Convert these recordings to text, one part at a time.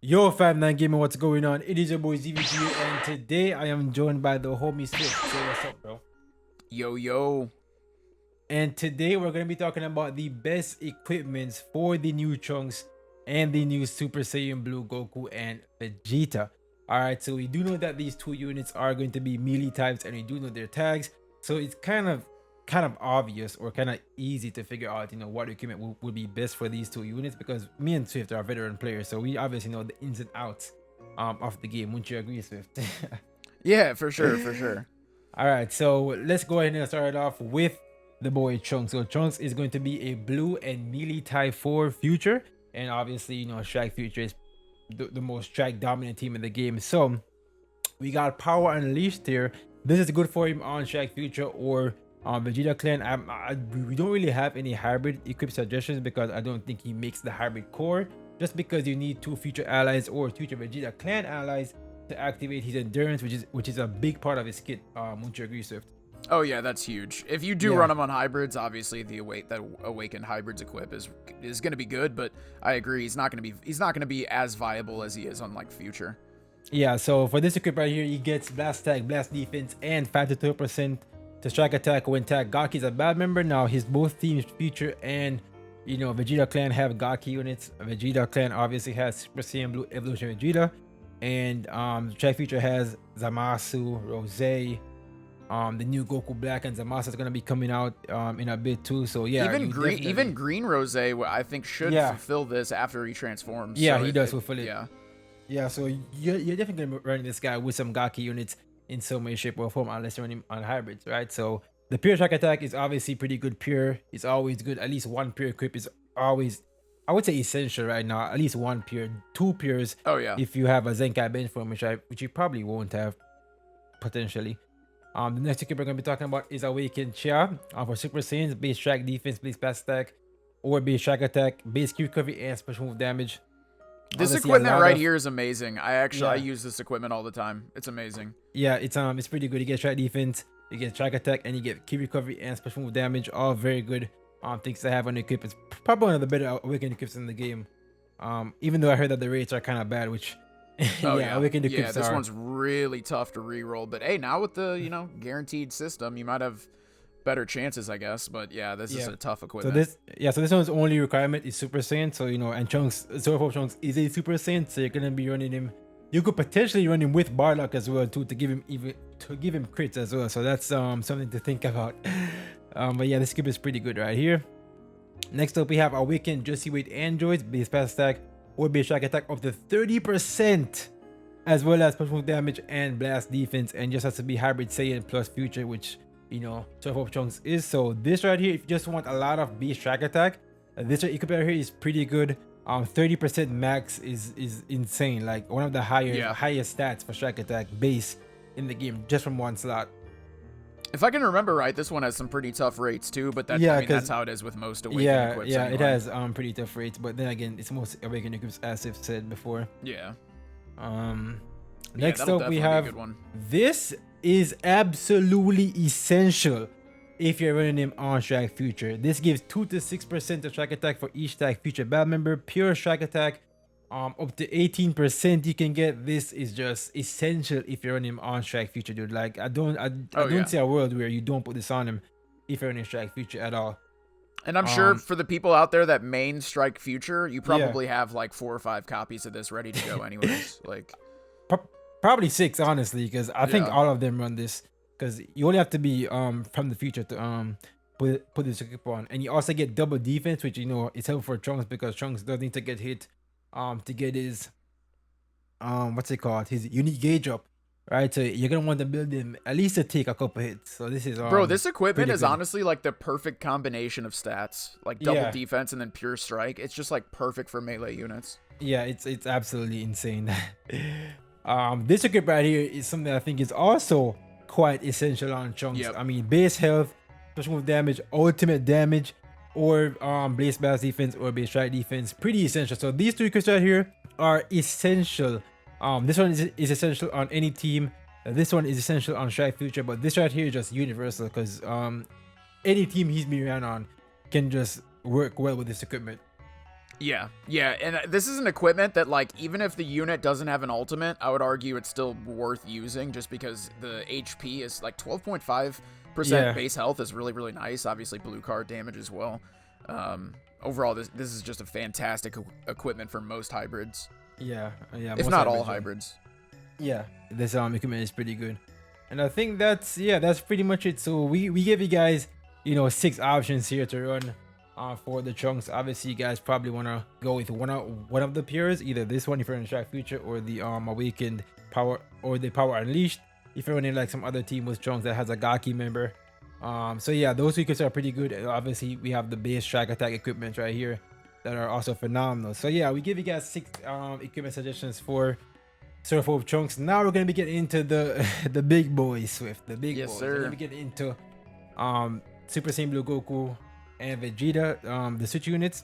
Yo, Fam 9 Gaming, what's going on? It is your boy ZVG, and today I am joined by the homie Swift. Say what's up, bro. Yo. And today we're going to be talking about the best equipments for the new Trunks and the new Super Saiyan Blue Goku and Vegeta. Alright, so we do know that these two units are going to be melee types, and we do know their tags. So it's kind of obvious or kind of easy to figure out, what equipment would be best for these two units, because me and Swift are veteran players, so we obviously know the ins and outs of the game. Wouldn't you agree, Swift? Yeah, for sure. All right, so let's go ahead and start it off with the boy Trunks. So Trunks is going to be a blue and melee type 4 future, and obviously Strike Future is the most strike dominant team in the game. So we got Power Unleashed here. This is good for him on Strike Future or Vegeta Clan. We don't really have any hybrid equip suggestions because I don't think he makes the hybrid core, just because you need 2 future allies or future Vegeta Clan allies to activate his endurance, which is a big part of his kit. Won't you agree, Swift? Oh yeah, that's huge. If you do run them on hybrids, obviously the awakened hybrids equip is going to be good, but I agree he's not going to be as viable as he is on like future. Yeah, so for this equip right here, he gets blast attack, blast defense, and 5 to 2% to strike attack when tagged. Gaki's a bad member. Now his both teams future and Vegeta Clan have Gaki units. Vegeta Clan obviously has Super Saiyan Blue Evolution Vegeta, and Strike Future has Zamasu, Rose, the new Goku Black, and Zamasu is gonna be coming out in a bit too. So yeah, even green Rose I think should fulfill this after he transforms. Yeah, so he does fulfill it. Yeah, so you're definitely gonna be running this guy with some Gaki units in some way, shape, or form, unless you're running on hybrids, right? So the pure strike attack is obviously pretty good. Pure is always good. At least one pure equip is always, I would say, essential right now. At least one pure, 2 pures. Oh yeah. If you have a Zenkai bench form, which you probably won't have potentially. The next equip we're gonna be talking about is Awakened Chia for Super Saiyans, base strike defense, base blast attack, or base strike attack, base Q recovery, and special move damage. This equipment right here is amazing. I use this equipment all the time. It's amazing. Yeah, it's pretty good. You get strike defense, you get strike attack, and you get key recovery and special move damage. All very good things to have on the equip. It's probably one of the better awakened equips in the game. Even though I heard that the rates are kind of bad, which awakened equips this one's really tough to reroll. But hey, now with the guaranteed system, you might have better chances, I guess. But yeah, this is a tough equipment. So this one's only requirement is Super Saiyan. So and Trunks, Zero Trunks is a Super Saiyan, so you're gonna be running him. You could potentially run him with Barlock as well too, to give him crits as well. So that's something to think about. But yeah, this equip is pretty good right here. Next up, we have Awakened Justy Weight Androids, base pass attack or base strike attack up to 30%, as well as special move damage and blast defense, and just has to be hybrid Saiyan plus future, which Surf Trunks is. So this right here, if you just want a lot of base strike attack, this equip right here is pretty good. 30% max is insane, like one of the highest stats for strike attack base in the game, just from one slot. If I can remember right, this one has some pretty tough rates too, but that's how it is with most awakened equips. Yeah, anyway. It has pretty tough rates, but then again, it's most awakened equips, as I've said before. Yeah. Next up, we have this is absolutely essential if you're running him on Strike Future. This gives 2 to 6% of strike attack for each Strike Future bad member. Pure strike attack up to 18% you can get. This is just essential if you're running him on Strike Future, dude. Like I don't see a world where you don't put this on him if you're running Strike Future at all. And I'm sure for the people out there that main Strike Future, you probably have like 4 or 5 copies of this ready to go anyways. Like probably 6, honestly, because I think all of them run this, because you only have to be from the future to put this equip on. And you also get double defense, which is helpful for Trunks, because Trunks doesn't need to get hit to get his what's it called, his unique gauge up, right? So you're gonna want to build him at least to take a couple hits. So this is bro, this equipment is honestly like the perfect combination of stats, like double defense and then pure strike. It's just like perfect for melee units. Yeah, it's absolutely insane. This equip right here is something I think is also quite essential on Trunks. I mean, base health, special move damage, ultimate damage, or base blast defense or base strike defense, pretty essential. So these 2 equips right here are essential. This one is essential on any team. This one is essential on Strike Future, but this right here is just universal, because any team he's being ran on can just work well with this equipment. Yeah, and this is an equipment that, like, even if the unit doesn't have an ultimate, I would argue it's still worth using just because the HP is like 12.5% base health is really, really nice. Obviously, blue card damage as well. Overall, this is just a fantastic equipment for most hybrids. Yeah. If not all hybrids. Yeah, this equipment is pretty good. And I think that's pretty much it. So we give you guys, 6 options here to run for the chunks. Obviously, you guys probably want to go with one of the pures, either this one if you're in Track Future, or the Awakened Power, or the Power Unleashed if you're running like some other team with chunks that has a Gaki member. So yeah, those 2 equips are pretty good. And obviously, we have the base track attack equipment right here that are also phenomenal. So yeah, we give you guys 6 equipment suggestions for Surf chunks. Now we're gonna be getting into the big boys, Swift. The big boys. Sir. We're gonna be getting into Super Saiyan Blue Goku and Vegeta, the switch units.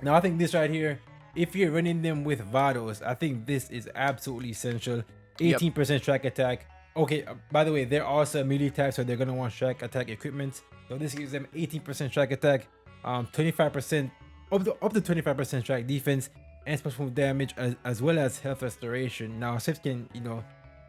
Now I think this right here, if you're running them with Vados, I think this is absolutely essential. 18% track attack. Okay, by the way, they're also melee type, so they're gonna want track attack equipment. So this gives them 18% track attack, 25% up to 25% track defense, and special move damage, as well as health restoration. Now Swift can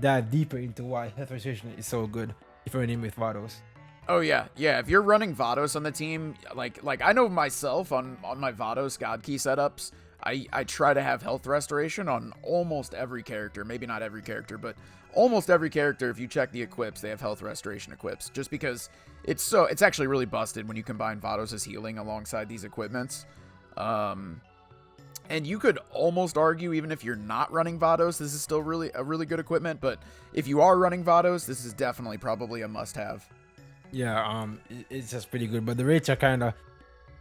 dive deeper into why health restoration is so good if you're running with Vados. Oh yeah. If you're running Vados on the team, like I know myself on my Vados God Key setups, I try to have health restoration on almost every character. Maybe not every character, but almost every character. If you check the equips, they have health restoration equips, just because it's actually really busted when you combine Vados' healing alongside these equipments. And you could almost argue, even if you're not running Vados, this is still a really good equipment. But if you are running Vados, this is definitely probably a must-have. Yeah, it's just pretty good. But the rates are kind of,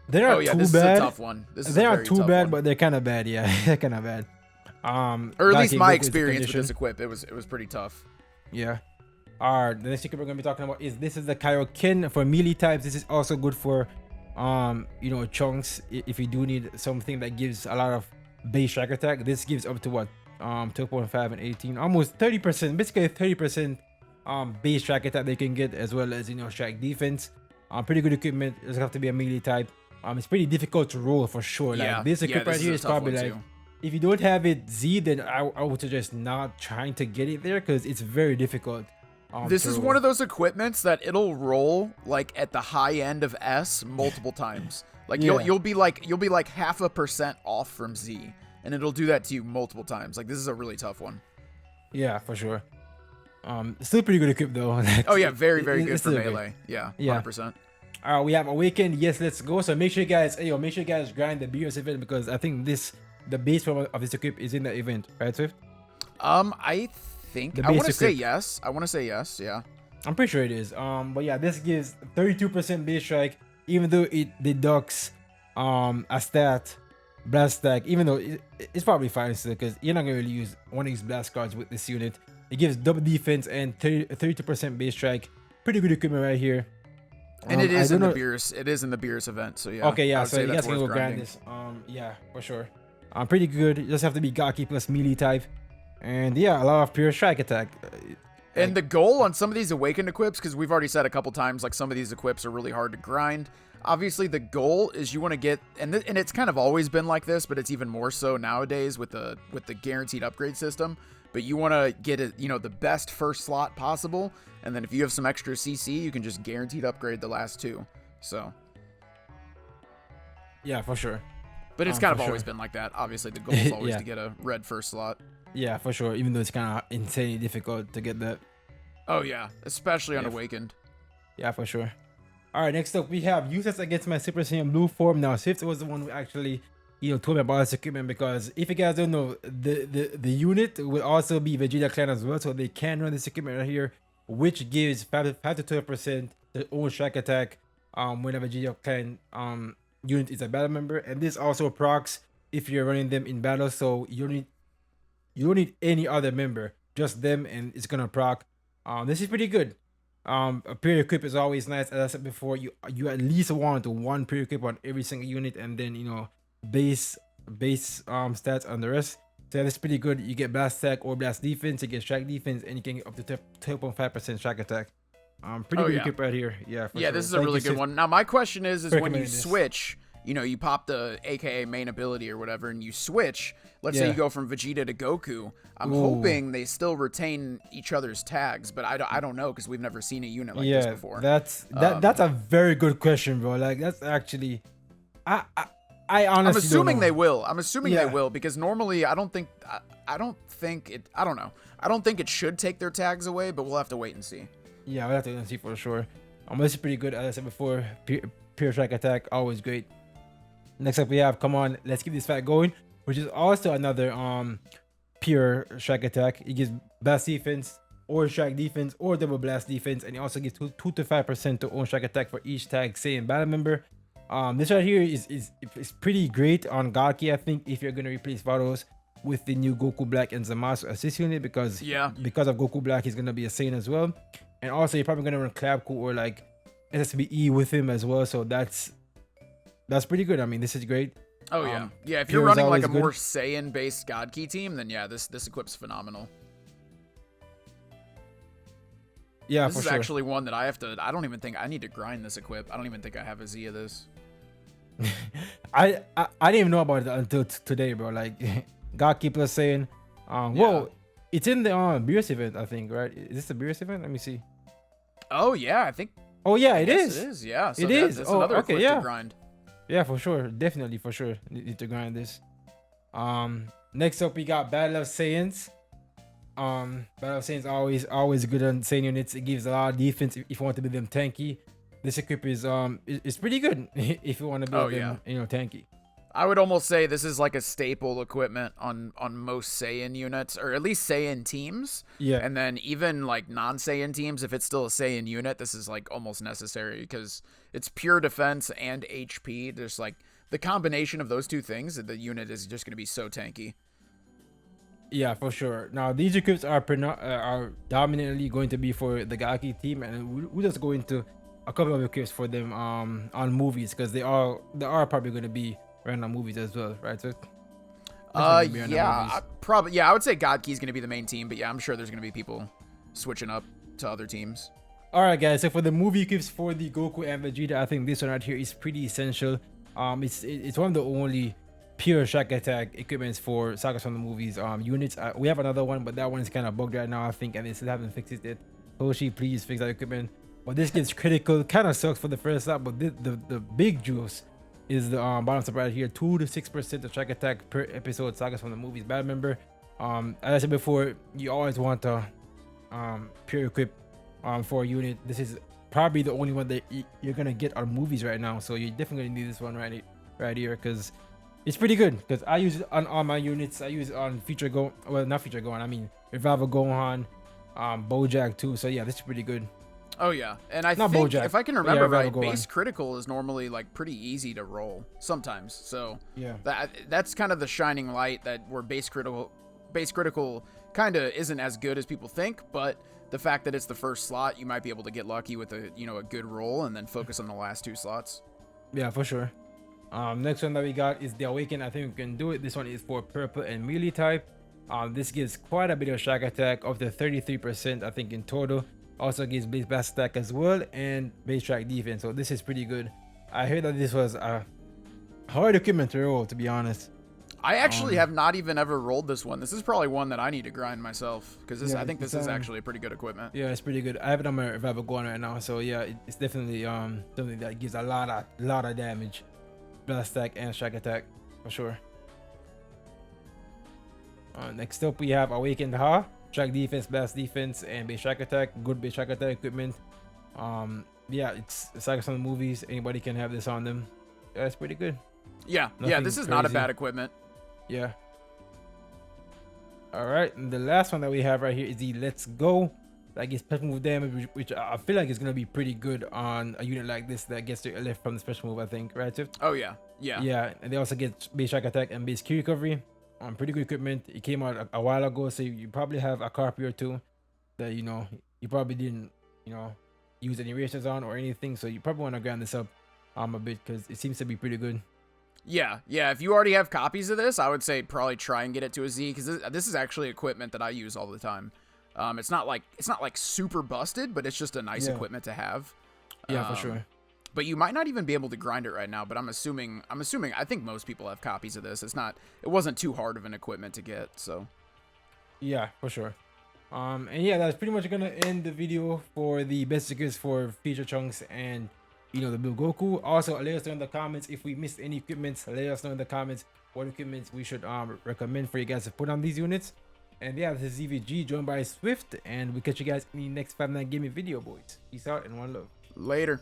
they're not too this bad. Is a tough one. They aren't too bad, but they're kind of bad. Yeah, they're kind of bad. Or at least my experience with this equip, it was pretty tough. Yeah. Alright, the next equip we're gonna be talking about is the Kaioken for melee types. This is also good for chunks. If you do need something that gives a lot of base track attack, this gives up to what 12.5 and 18, almost 30%, basically 30% base track attack they can get, as well as track defense. Pretty good equipment. It doesn't have to be a melee type. It's pretty difficult to roll for sure. Like this equip right here is probably like, if you don't have it Z, then I would suggest not trying to get it there, because it's very difficult. This is one of those equipments that it'll roll like at the high end of S multiple times. Like you'll be like 0.5% off from Z, and it'll do that to you multiple times. Like, this is a really tough one. Yeah, for sure. Still pretty good equip though. Oh yeah, very good for melee. Yeah, 100%. All right, we have Awakened. Yes, let's go. So make sure you guys, grind the BS event, because I think the base form of this equip is in the event, right, Swift? I think I want to say yes. Yeah. I'm pretty sure it is. But yeah, this gives 32% base strike, even though it deducts a stat blast stack. Even though it's probably fine still, because you're not gonna really use one of these blast cards with this unit. It gives double defense and 32% base strike. Pretty good equipment right here. And it is in the Beerus. It is in the Beerus event. So yeah. Okay, yeah. So you guys can go grind this. Yeah, for sure. Pretty good. You just have to be Gaki plus melee type. And yeah, a lot of pure strike attack. And the goal on some of these Awakened equips, because we've already said a couple times, like, some of these equips are really hard to grind. Obviously, the goal is you want to get, and it's kind of always been like this, but it's even more so nowadays with the guaranteed upgrade system. But you want to get it, the best first slot possible, and then if you have some extra CC, you can just guaranteed upgrade the last 2. So. Yeah, for sure. But it's kind of always been like that. Obviously, the goal is always to get a red first slot. Yeah, for sure. Even though it's kind of insanely difficult to get that. Oh, yeah. Especially on Awakened. Yeah, for sure. All right, next up, we have uses against my Super Saiyan Blue form. Now, Swift was the one who actually, told me about this equipment, because if you guys don't know, the unit will also be Vegeta clan as well, so they can run this equipment right here, which gives 5 to 12% their own strike attack when a Vegeta clan unit is a battle member. And this also procs if you're running them in battle, so you don't need any other member, just them, and it's gonna proc. This is pretty good. A pure equip is always nice. As I said before, you at least want one pure equip on every single unit, and then base stats on the rest. So that's pretty good. You get blast attack or blast defense, you get strike defense, and you can get up to 12.5% strike attack. Pretty good equip right here. Yeah, this is a really good one. Now my question is when you switch, you pop the AKA main ability or whatever, and you switch. Let's say you go from Vegeta to Goku. I'm hoping they still retain each other's tags, but I don't know because we've never seen a unit like this before. That's a very good question, bro. Like that's actually, I honestly I'm assuming don't know. they will. I'm assuming they will because normally I don't think it. I don't know. I don't think it should take their tags away, but we'll have to wait and see. Yeah, we'll have to wait and see for sure. This is pretty good. As I said before, pure strike attack, always great. Next up we have, come on, let's keep this fight going, which is also another pure strike attack. It gives blast defense or strike defense or double blast defense, and it also gives 2 to 5% to own strike attack for each tag Saiyan battle member. This right here is pretty great on Gaki, I think, if you're gonna replace Vados with the new Goku Black and Zamasu assist unit, because of Goku Black he's gonna be a Saiyan as well, and also you're probably gonna run Clapco or like SSB with him as well, so that's pretty good. I mean, this is great. Oh yeah, if you're running like a more Saiyan based God Key team, then yeah, this equip's phenomenal. Yeah, this is actually one that I don't even think I need to grind this equip. I don't even think I have a Z of this. I didn't even know about it until today, bro. Like Gaki plus Saiyan. Whoa, it's in the Beerus event, I think, right? Is this the Beerus event? Let me see. Oh yeah, I think. Oh yeah, it is. It is. Yeah, so it is. That's another equip to grind. Yeah, for sure. Definitely, for sure. Need to grind this. Next up we got Battle of Saiyans. Battle of Saiyans always good on Saiyan units. It gives a lot of defense if you want to be them tanky. This equip is pretty good if you want to be them, tanky. I would almost say this is like a staple equipment on most Saiyan units, or at least Saiyan teams. Yeah. And then even like non-Saiyan teams, if it's still a Saiyan unit, this is like almost necessary because it's pure defense and HP. There's like the combination of those two things, the unit is just going to be so tanky. Yeah, for sure. Now these equips are dominantly going to be for the Gaki team, and we'll just go into a couple of equips for them on movies, because they are probably going to be random movies as well, right? So I would say God Key is going to be the main team, but yeah, I'm sure there's going to be people switching up to other teams. All right, guys. So for the movie equips for the Goku and Vegeta, I think this one right here is pretty essential. It's one of the only pure strike attack equipments for sagas from the movies units. We have another one, but that one is kind of bugged right now, I think, and they still haven't fixed it. Hoshi, please fix that equipment. But this gets critical. Kind of sucks for the first lap, but the big juice is the bottom step right here. 2 to 6% of strike attack per episode sagas from the movies battle member. As I said before, you always want to pure equip for a unit. This is probably the only one that you're gonna get on movies right now, so you're definitely gonna need this one right here, because it's pretty good. Because I use it on all my units. I use it on not Future Gohan, I mean Revival Gohan, Bojack too. So yeah, this is pretty good. Oh yeah, and I think Bojack, if I can remember right, base critical is normally like pretty easy to roll sometimes. So yeah, that's kind of the shining light, that where base critical kind of isn't as good as people think, but the fact that it's the first slot, you might be able to get lucky with a good roll and then focus on the last 2 slots. Yeah, for sure. Next one that we got is the Awaken. I think we can do it. This one is for purple and melee type. This gives quite a bit of strike attack, up to 33%, I think, in total. Also gives base blast attack as well, and base strike defense. So this is pretty good. I heard that this was a hard equipment to roll, to be honest. I actually have not even ever rolled this one. This is probably one that I need to grind myself, because I think this is actually a pretty good equipment. Yeah, it's pretty good. I have it on my Revival Gohan right now, so yeah, it's definitely something that gives a lot of damage, blast attack and strike attack for sure. Next up we have Awakened Ha. Strike defense, blast defense, and base strike attack. Good base strike attack equipment. Yeah, it's like some movies. Anybody can have this on them. Yeah, it's pretty good. Yeah, this is not a bad equipment. Yeah. All right, and the last one that we have right here is the Let's Go. That gets special move damage, which I feel like is gonna be pretty good on a unit like this that gets the lift from the special move, I think, right, Tiff? Oh yeah. Yeah, and they also get base strike attack and base Q recovery. Pretty good equipment. It came out a while ago, so you probably have a copy or two that you probably didn't use any erasers on or anything, so you probably want to grind this up a bit, because it seems to be pretty good. Yeah, if you already have copies of this, I would say probably try and get it to a Z, because this is actually equipment that I use all the time. It's not like super busted, but it's just a nice equipment to have. Yeah, for sure. but you might not even be able to grind it right now. But I'm assuming. I think most people have copies of this. It wasn't too hard of an equipment to get. So yeah, for sure. And yeah, that's pretty much gonna end the video for the best secrets for feature chunks and the Blue Goku. Also, let us know in the comments if we missed any equipments. Let us know in the comments what equipments we should recommend for you guys to put on these units. And yeah, this is EVG joined by Swift, and we'll catch you guys in the next 5 9 gaming video, boys. Peace out and one love. later.